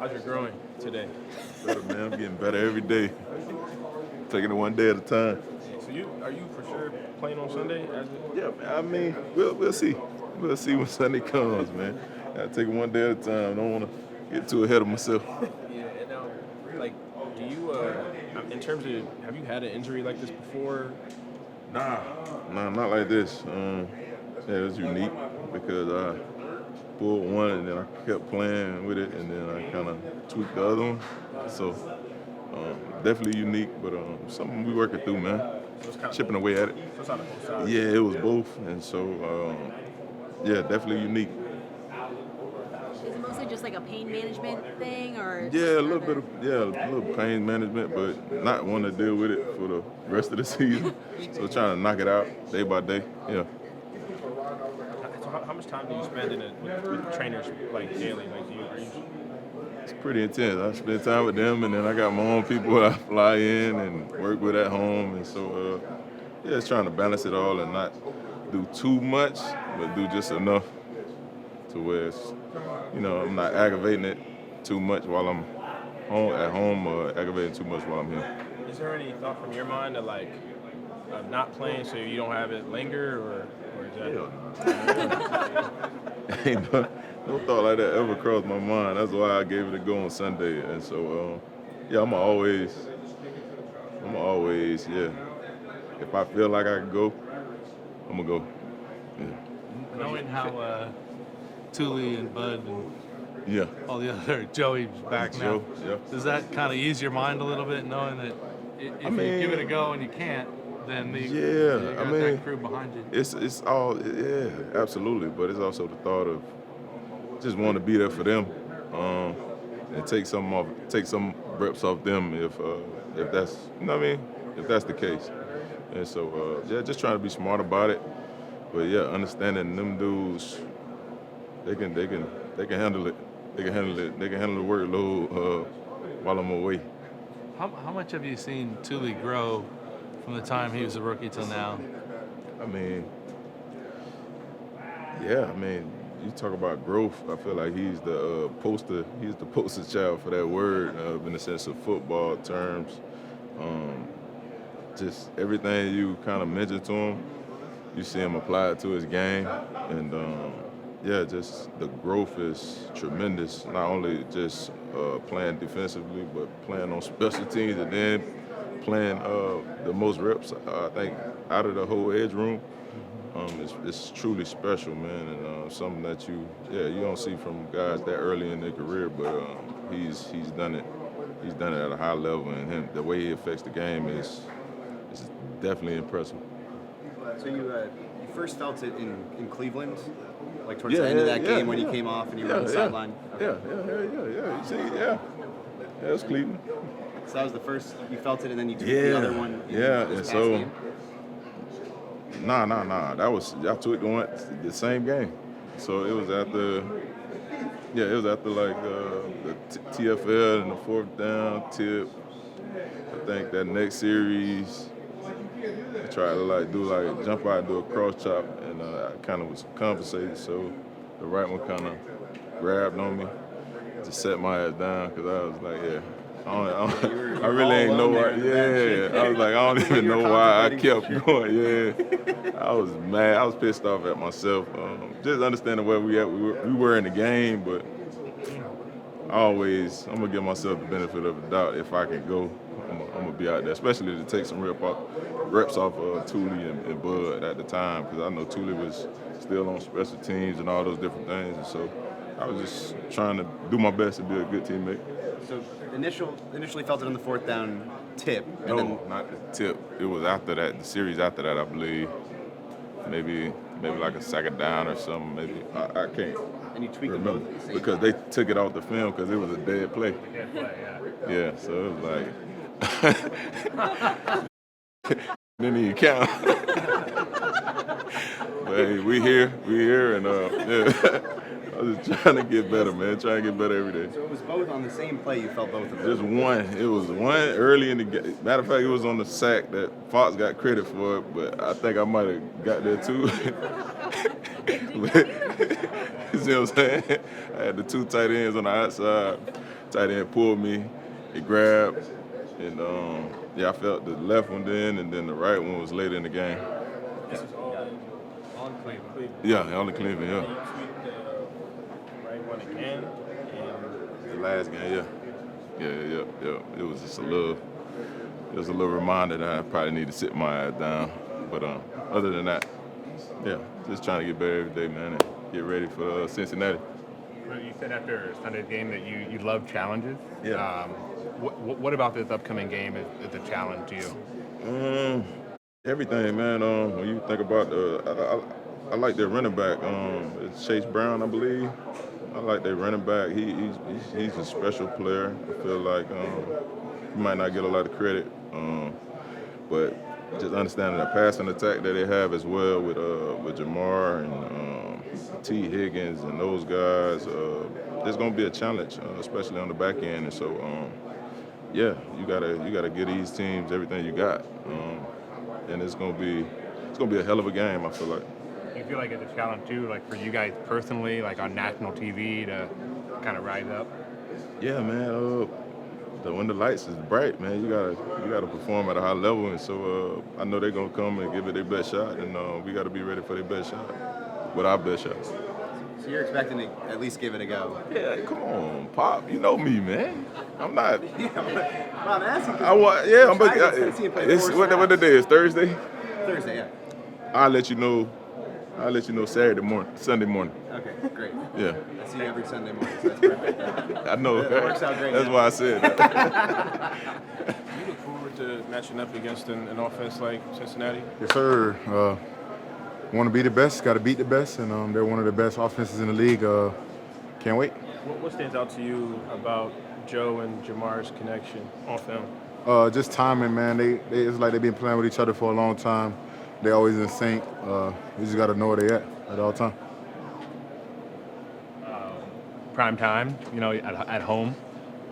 How's your growing today? Better, man. I'm getting better every day. Taking it one day at a time. So are you for sure playing on Sunday? Yeah, man. I mean, we'll see. We'll see when Sunday comes, man. I take it one day at a time. Don't want to get too ahead of myself. Yeah, and now, like, do you, in terms of, have you had an injury like this before? Nah, not like this. It was unique because I pulled one and then I kept playing with it and then I kind of tweaked the other one. So definitely unique, but something we working through, man. So Chipping away at it. So it's on both sides. Yeah, it was both, and so yeah, definitely unique. Is it mostly just like a pain management thing, or? Yeah, a little pain management, but not want to deal with it for the rest of the season. So trying to knock it out day by day. Yeah. So how much time do you spend with trainers like daily? Like, are you? It's pretty intense. I spend time with them, and then I got my own people I fly in and work with at home, and so yeah, it's trying to balance it all and not do too much, but do just enough to where it's, I'm not aggravating it too much while I'm at home or aggravating too much while I'm here. Is there any thought from your mind of like not playing so you don't have it linger, or is that? Ain't no thought like that ever crossed my mind. That's why I gave it a go on Sunday, and so yeah, I'm always, yeah. If I feel like I can go, I'm gonna go. Yeah. Knowing how Thule and Bud and Yeah. all the other Joey's back now, Joe, yeah. does that kind of ease your mind a little bit, knowing that if you give it a go and you can't, then you got that crew behind you? It's all, yeah, absolutely. But it's also the thought of just wanting to be there for them, and take some reps off them if that's, if that's the case. And so yeah, just trying to be smart about it. But yeah, understanding them dudes, they can handle it. They can handle the workload while I'm away. How much have you seen Thule grow from the time he was a rookie till now? You talk about growth. I feel like he's the poster child for that word in the sense of football terms. Just everything you kind of mentioned to him, you see him apply it to his game, and just the growth is tremendous. Not only just playing defensively, but playing on special teams, and then playing the most reps I think out of the whole edge room. It's truly special, man, and something that you don't see from guys that early in their career. But he's done it. He's done it at a high level, and the way he affects the game is definitely impressive. So you first felt it in Cleveland, like towards the end of that game when you came off and you were on the sideline. Yeah. You see, yeah, it was Cleveland. So that was the first you felt it, and then you took the other one. This past game. Nah. I took the same game. So it was after like the TFL and the fourth down tip. I think that next series, I tried to jump out and do a cross chop, and I kind of was compensated. So the right one kind of grabbed on me to set my ass down because I was like, yeah. I really ain't know why. Yeah, I was like, I don't even know why I kept going. Yeah, I was mad. I was pissed off at myself. Just understanding where we were in the game, but I'm gonna give myself the benefit of the doubt. If I can go, I'm gonna be out there, especially to take some reps off Thule and Bud at the time, because I know Thule was still on special teams and all those different things, and so I was just trying to do my best to be a good teammate. So initially felt it on the fourth down tip. And no, not the tip. It was after that, the series after that, I believe. Maybe like a second down or something. Maybe I can't. And you tweaked remember them both because they took it off the film because it was a dead play. Yeah. So it was like didn't even count. But hey, we here, and yeah. I was just trying to get better, man. Trying to get better every day. So it was both on the same play. You felt both of them. Just one. It was one early in the game. Matter of fact, it was on the sack that Fox got credit for it, but I think I might have got there too. You see what I'm saying? I had the two tight ends on the outside tight end pulled me. He grabbed, and I felt the left one then, and then the right one was later in the game. This is all On Cleveland. Yeah, only Cleveland, You yeah. tweet the right one again, and The last game, yeah. Yeah. It was just a little reminder that I probably need to sit my ass down. But other than that, yeah, just trying to get better every day, man, and get ready for Cincinnati. Well, you said after Sunday's game that you love challenges. Yeah. What about this upcoming game is a challenge to you? Everything, man. When you think about I like their running back. It's Chase Brown, I believe. I like their running back. He's a special player. I feel like he might not get a lot of credit, but just understanding the passing attack that they have as well with Jamar and T. Higgins and those guys. There's gonna be a challenge, especially on the back end, and so yeah, you gotta give these teams everything you got, and it's gonna be a hell of a game. I feel like. Do you feel like it's a challenge too, like for you guys personally, like on national TV to kind of rise up? Yeah, man. When the lights is bright, man, you gotta perform at a high level, and so I know they're gonna come and give it their best shot, and we gotta be ready for their best shot, with our best shots. So you're expecting to at least give it a go? Yeah, come on, Pop. You know me, man. I'm not. Well, I'm asking. I want. Yeah, I'm. It's What the day is? Thursday. Thursday, yeah. I'll let you know Sunday morning. Okay, great. Yeah. I see you every Sunday morning, so that's perfect. I know. That works out great That's now. why I said that. you look forward to matching up against an offense like Cincinnati. Yes, sir. Want to be the best, got to beat the best, and they're one of the best offenses in the league. Can't wait. What stands out to you about Joe and Jamar's connection on film? Just timing, man. It's like they've been playing with each other for a long time. They always in sync. You just got to know where they at all time. Prime time, at home.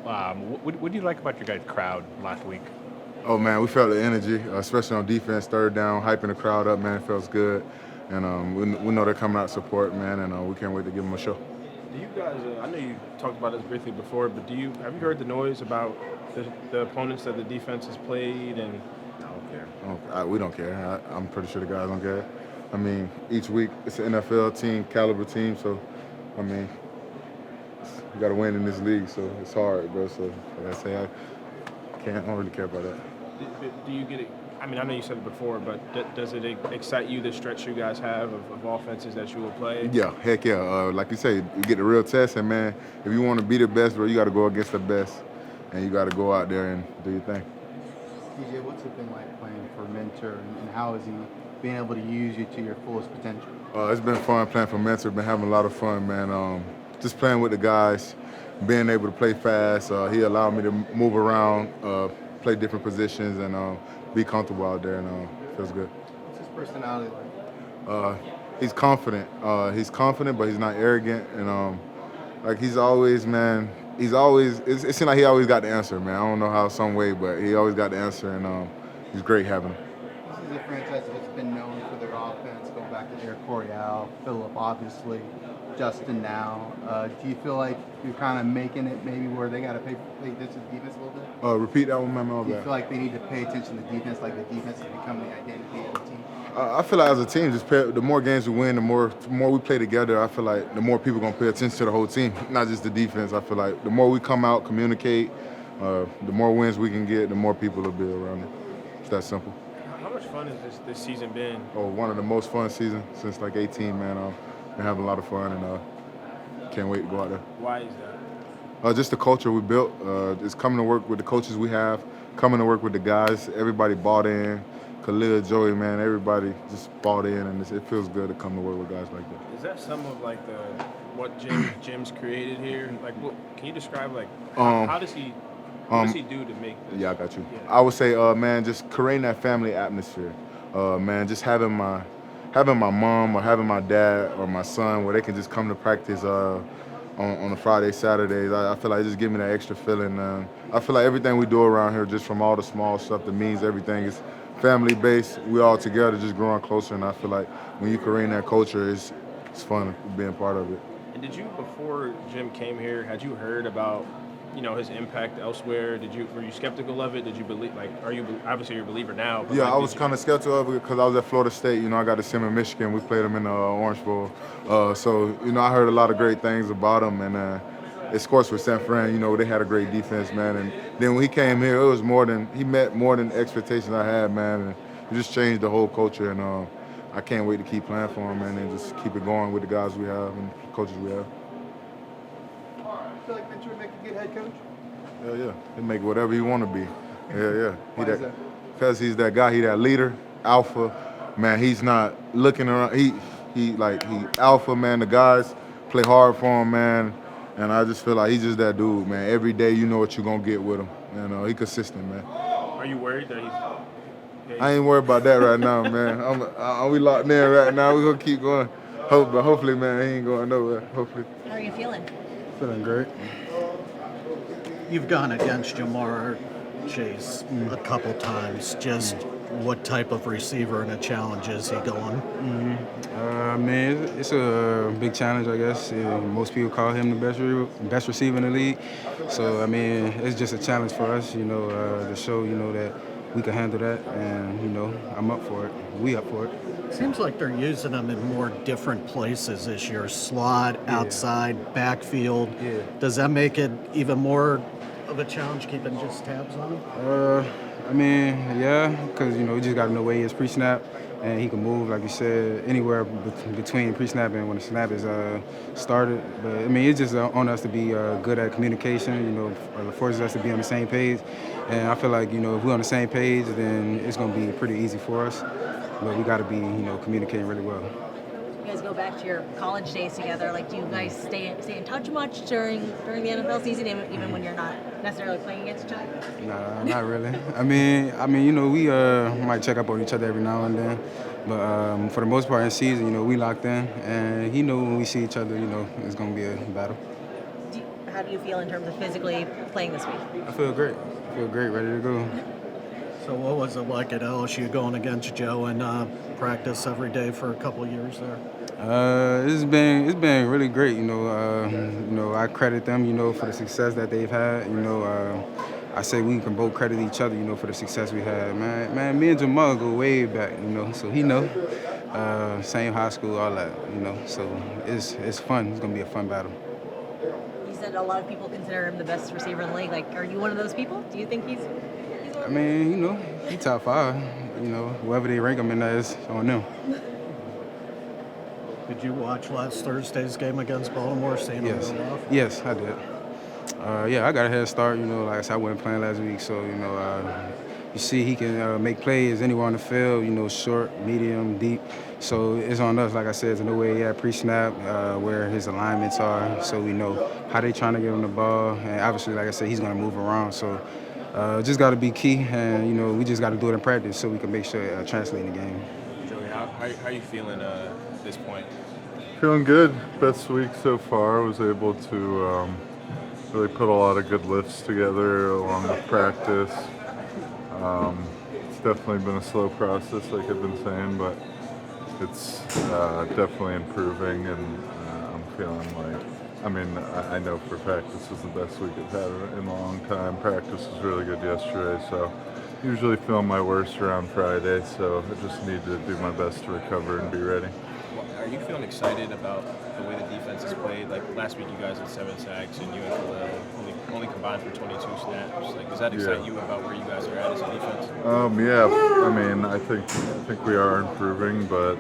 What do you like about your guys' crowd last week? Oh, man, we felt the energy, especially on defense, third down, hyping the crowd up, man. It feels good. And we know they're coming out to support, man, and we can't wait to give them a show. Do you guys? I know you talked about this briefly before, but have you heard the noise about the opponents that the defense has played? And I don't care. We don't care. I'm pretty sure the guys don't care. I mean, each week it's an NFL team, caliber team, so, I mean, you got to win in this league, so it's hard, bro. So, like I say, I don't really care about that. do you get it? I mean, I know you said it before, but does it excite you, the stretch you guys have of offenses that you will play? Yeah, heck yeah. Like you say, you get the real test, and man, if you want to be the best, bro, you got to go against the best, and you got to go out there and do your thing. DJ, what's it been like playing for Mentor, and how has he been able to use you to your fullest potential? It's been fun playing for Mentor. Been having a lot of fun, man. Just playing with the guys, being able to play fast. He allowed me to move around, play different positions, and be comfortable out there, and it feels good. What's his personality like? He's confident. He's confident, but he's not arrogant, and like he's always, man. He's always. It seems like he always got the answer, man. I don't know how, some way, but he always got the answer, and he's great having him. This is a franchise that's been known for their offense, going back to Eric Coryell, Phillip, obviously, Justin now. Do you feel like you're kind of making it maybe where they got to pay attention to defense a little bit? Repeat that one, man. Do you feel like they need to pay attention to defense, like the defense has become the identity of the team? I feel like as a team, the more games we win, the more we play together. I feel like the more people gonna pay attention to the whole team, not just the defense. I feel like the more we come out, communicate, the more wins we can get, the more people will be around it. It's that simple. How much fun has this season been? Oh, one of the most fun seasons since like 18, man. Been having a lot of fun, and can't wait to go out there. Why is that? Just the culture we built. It's coming to work with the coaches we have, coming to work with the guys. Everybody bought in. Khalil, Joey, man, everybody just bought in, and it feels good to come to work with guys like that. Is that some of like what Jim's created here? Like, can you describe like how does he do to make this? Yeah, I got you. Yeah. I would say, man, just creating that family atmosphere. Man, just having my mom or having my dad or my son where they can just come to practice on a Friday, Saturdays. I feel like it just gives me that extra feeling. I feel like everything we do around here, just from all the small stuff that means everything, is family-based. We all together just growing closer, and I feel like when you create that culture, it's fun being part of it. And did you, before Jim came here, had you heard about his impact elsewhere? Were you skeptical of it? Did you believe? Like, obviously you're a believer now? But Yeah, like, I was kind of skeptical of it because I was at Florida State. I got to see him in Michigan. We played him in the Orange Bowl. So I heard a lot of great things about him. And of course, with San Fran, they had a great defense, man. And then when he came here, it was he met more than expectations I had, man. And he just changed the whole culture. And I can't wait to keep playing for him, man, and just keep it going with the guys we have and the coaches we have. I feel like Mitch would make a good head coach. Yeah. He'll make whatever he want to be. Yeah. Why is that? Because he's that guy. He that leader, alpha. Man, he's not looking around. He alpha, man. The guys play hard for him, man. And I just feel like he's just that dude, man. Every day you know what you're going to get with him. He consistent, man. are you worried that he's? I ain't worried about that right now, man. We locked in right now. We're going to keep going. But hopefully, man, he ain't going nowhere. Hopefully. How are you feeling? Feeling great. You've gone against Jamar Chase a couple times. Just what type of receiver and a challenge is he going? I mean, it's a big challenge, I guess. Most people call him the best receiver in the league. So, I mean, it's just a challenge for us, to show, that we can handle that. And, I'm up for it. We up for it. Seems like they're using him in more different places this year. Slot, outside, backfield. Yeah. Does that make it even more of a challenge keeping just tabs on him? I mean, yeah, because, we just got to know where he is pre-snap. And he can move, like you said, anywhere between pre-snap and when the snap is started. But, I mean, it's just on us to be good at communication, forces us to be on the same page. And I feel like, if we're on the same page, then it's going to be pretty easy for us. But we got to be, communicating really well. You guys go back to your college days together. Like, do you guys stay in touch much during the NFL season, even when you're not necessarily playing against each other? Nah, not really. I mean, we might check up on each other every now and then. But for the most part in season, we locked in. And he knew when we see each other, it's going to be a battle. How do you feel in terms of physically playing this week? I feel great. Ready to go. So what was it like at LSU going against Joe and practice every day for a couple of years there? It's been really great. I credit them, for the success that they've had. I say we can both credit each other, for the success we had. Man, me and Jamal go way back, so he know. Same high school, all that, So it's fun. It's gonna be a fun battle. You said a lot of people consider him the best receiver in the league. Like, are you one of those people? Do you think he's I mean, he top 5. Whoever they rank him in, that is on them. Did you watch last Thursday's game against Baltimore? Yes, I did. I got a head start. Like I said, I wasn't playing last week, so you see he can make plays anywhere on the field. Short, medium, deep. So it's on us, like I said, to know where he at pre-snap, where his alignments are, so we know how they trying to get him the ball. And obviously, like I said, he's going to move around. So just got to be key, and we just got to do it in practice so we can make sure it translates in the game. Joey, how are you feeling at this point? Feeling good. Best week so far. Was able to really put a lot of good lifts together along with practice. It's definitely been a slow process, like I've been saying, but it's definitely improving, and I'm feeling like, I know for a fact this is the best week I've had in a long time. Practice was really good yesterday, so usually feel my worst around Friday, so I just need to do my best to recover and be ready. Are you feeling excited about the way the defense is played? Like last week, you guys had 7 sacks, and you and Khalil only combined for 22 snaps. Like, does that excite you about where you guys are at as a defense? Yeah. I think we are improving, but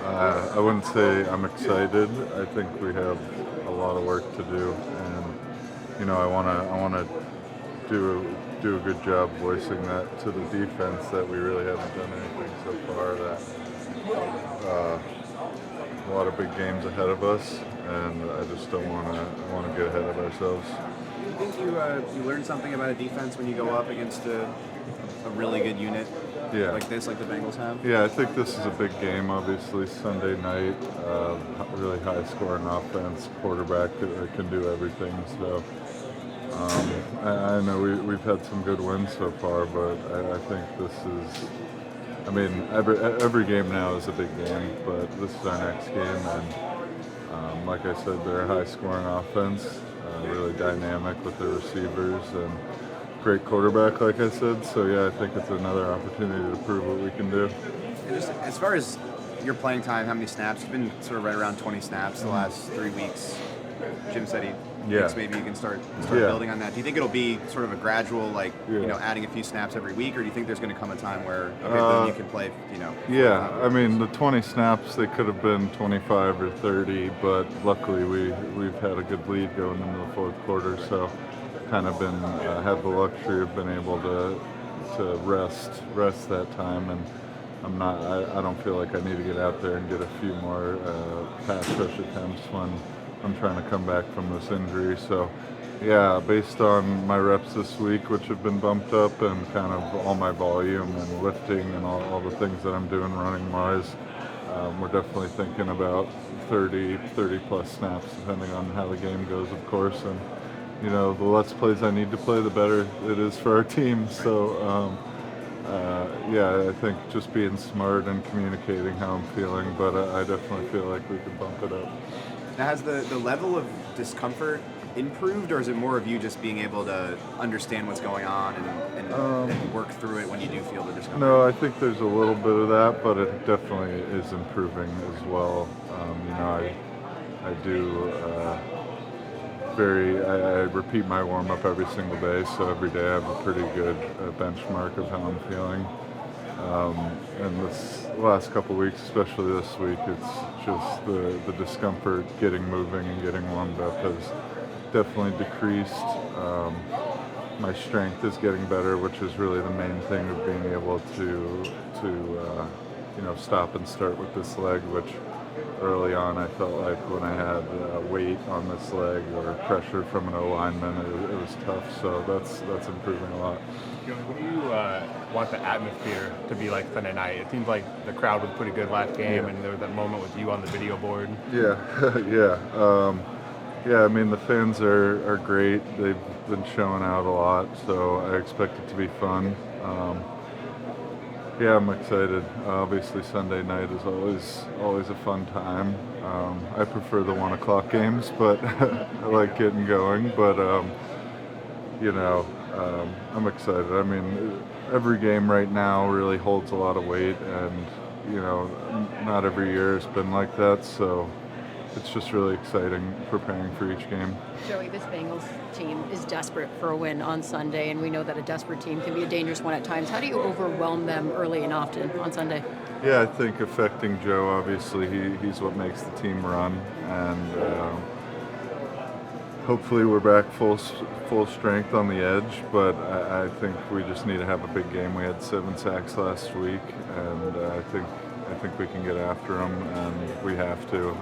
I wouldn't say I'm excited. I think we have a lot of work to do, and I want to do a good job voicing that to the defense that we really haven't done anything so far. That a lot of big games ahead of us, and I just don't want to get ahead of ourselves. Do you think you learn something about a defense when you go up against a really good unit like this, like the Bengals have? Yeah, I think this is a big game, obviously, Sunday night. Really high-scoring offense, quarterback that can do everything. So I know we've had some good wins so far, but I think this is... every game now is a big game, but this is our next game, and like I said, they're a high-scoring offense. really dynamic with their receivers and great quarterback, like I said. So yeah, I think it's another opportunity to prove what we can do. And just as far as your playing time, how many snaps? You've been sort of right around 20 snaps the last 3 weeks. Jim said he thinks maybe you can start building on that. Do you think it'll be sort of a gradual, like, adding a few snaps every week, or do you think there's going to come a time where then you can play, Yeah, I mean, the 20 snaps, they could have been 25 or 30, but luckily we've had a good lead going into the fourth quarter, so kind of been had the luxury of being able to rest that time, and I don't feel like I need to get out there and get a few more pass rush attempts when I'm trying to come back from this injury. So yeah, based on my reps this week, which have been bumped up, and kind of all my volume and lifting and all the things that I'm doing running wise, we're definitely thinking about 30 plus snaps, depending on how the game goes, of course. And the less plays I need to play, the better it is for our team. So yeah, I think just being smart and communicating how I'm feeling, but I definitely feel like we could bump it up. Now, has the level of discomfort improved, or is it more of you just being able to understand what's going on and work through it when you do feel the discomfort? No, I think there's a little bit of that, but it definitely is improving as well. I do I repeat my warm-up every single day, so every day I have a pretty good benchmark of how I'm feeling. And this last couple of weeks, especially this week, it's just the discomfort getting moving and getting warmed up has definitely decreased. My strength is getting better, which is really the main thing of being able to stop and start with this leg, which early on I felt like when I had weight on this leg or pressure from an O-lineman, it was tough. So that's improving a lot. What do you want the atmosphere to be like Sunday night? It seems like the crowd was pretty good last game, and there was that moment with you on the video board. Yeah, yeah. I mean, the fans are great. They've been showing out a lot, so I expect it to be fun. Yeah, I'm excited. Obviously, Sunday night is always a fun time. I prefer the 1 o'clock games, but I like getting going. But I'm excited. I mean, every game right now really holds a lot of weight, and not every year has been like that. So it's just really exciting preparing for each game. Joey, this Bengals team is desperate for a win on Sunday, and we know that a desperate team can be a dangerous one at times. How do you overwhelm them early and often on Sunday? Yeah, I think affecting Joe, obviously, he's what makes the team run, and hopefully we're back full strength on the edge, but I think we just need to have a big game. We had 7 sacks last week, and I think we can get after them, and we have to.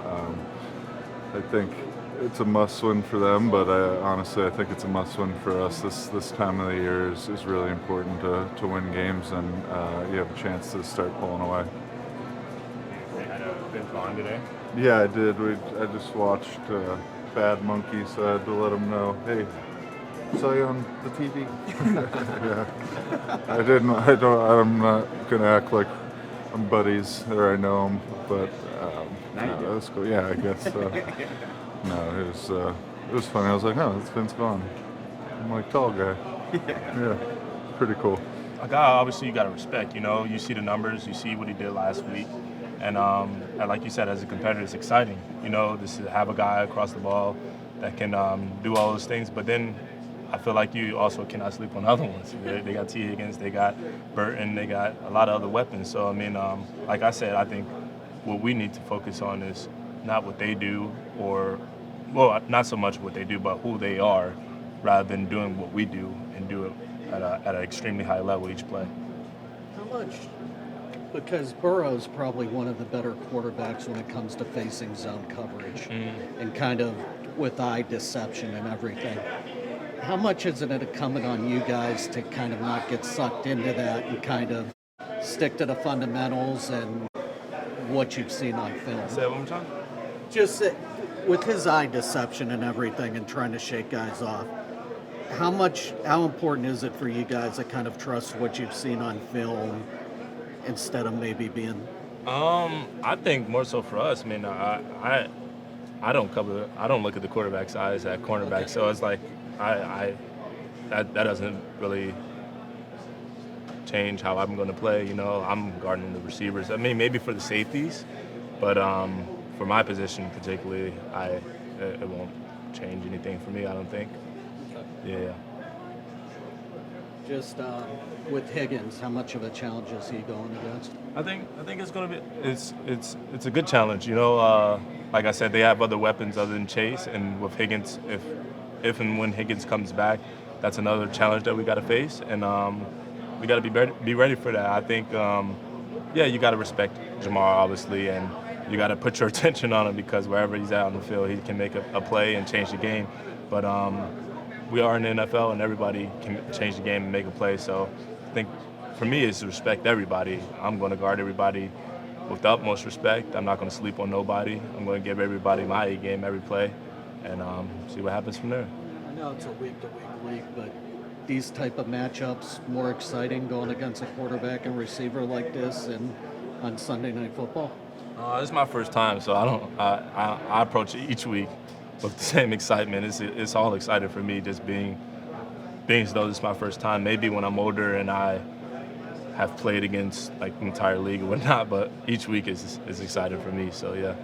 I think it's a must-win for them, but honestly, I think it's a must-win for us. This time of the year is really important to win games, and you have a chance to start pulling away. You had a Vince Vaughn today? Yeah, I did. I just watched Bad Monkey, so I had to let him know, hey, saw you on the TV. Yeah, I'm not gonna act like I'm buddies or I know him, but no, that's cool. Yeah, I guess. No, it was funny. I was like, oh, that's Vince Vaughn. I'm like, tall guy. Yeah, pretty cool. A guy, obviously, you got to respect. You see the numbers, you see what he did last week, and like you said, as a competitor, it's exciting. To have a guy across the ball that can do all those things, but then I feel like you also cannot sleep on other ones. They got T. Higgins, they got Burton, they got a lot of other weapons. So, I mean, like I said, I think what we need to focus on is not what they do not so much what they do, but who they are, rather than doing what we do and do it at an extremely high level each play. How much? Because Burrow's probably one of the better quarterbacks when it comes to facing zone coverage and kind of with eye deception and everything. How much is it incumbent on you guys to kind of not get sucked into that and kind of stick to the fundamentals and what you've seen on film? Say it one more time. Just with his eye deception and everything and trying to shake guys off, how important is it for you guys to kind of trust what you've seen on film instead of maybe being? I think more so for us. I mean, I don't look at the quarterback's eyes at cornerback. So it's like that doesn't really change how I'm going to play. You know, I'm guarding the receivers. I mean, maybe for the safeties, but for my position particularly, it won't change anything for me, I don't think. Yeah. Just with Higgins, how much of a challenge is he going against? I think it's going to be it's a good challenge. You know, like I said, they have other weapons other than Chase, and with Higgins, if and when Higgins comes back, that's another challenge that we got to face, and we got to be ready for that. I think, you got to respect Jamar obviously, and you got to put your attention on him because wherever he's at on the field, he can make a play and change the game. But we are in the NFL, and everybody can change the game and make a play. So I think for me, it's to respect everybody. I'm going to guard everybody with the utmost respect. I'm not going to sleep on nobody. I'm going to give everybody my A game every play, and see what happens from there. I know it's a week-to-week league, but these type of matchups more exciting going against a quarterback and receiver like this and on Sunday Night Football? This is my first time, so I approach it each week with the same excitement. It's all exciting for me, just being as though this is my first time. Maybe when I'm older and I have played against like the entire league or whatnot, but each week is exciting for me. So yeah.